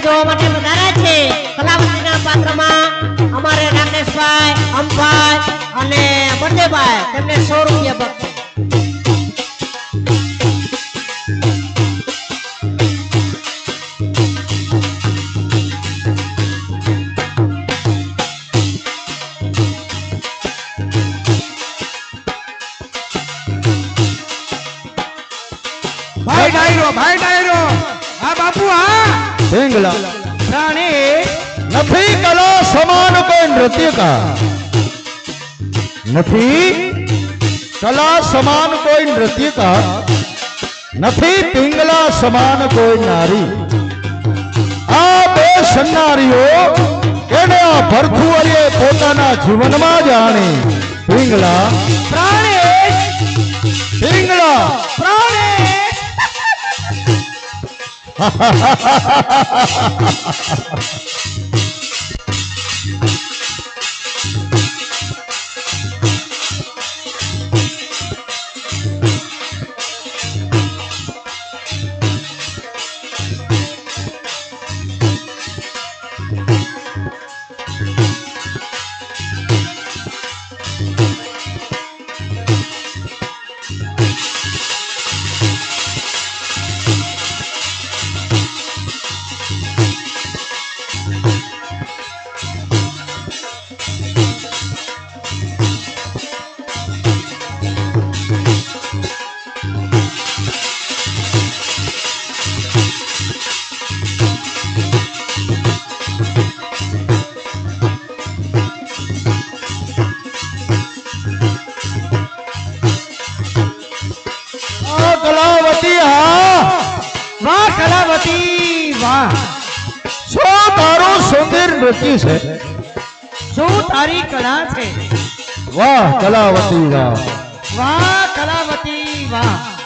જોવા માટે વધારે છે કલાવતીના પાત્રમાં અમારે રાકેશભાઈ અમભાઈ અને બળદેવભાઈ તેમને 100 રૂપિયા બક્ષે भाई डायरो हाँ बापू हाँ पिंगला रानी नहीं कला समान कोई नृत्य का नहीं कला समान कोई नृत्य का नहीं पिंगला समान कोई नारी आ बे सन्नारीओ केने आ भरथुअरिए पोताना जीवनमा जाणी पिंगला प्राणेश पिंगला प्राणेश वाह कलावती वाह शो तारो सुंदर नृत्य છે શું તારી કળા છે વાહ કલાવતી વાહ વાહ કલાવતી વાહ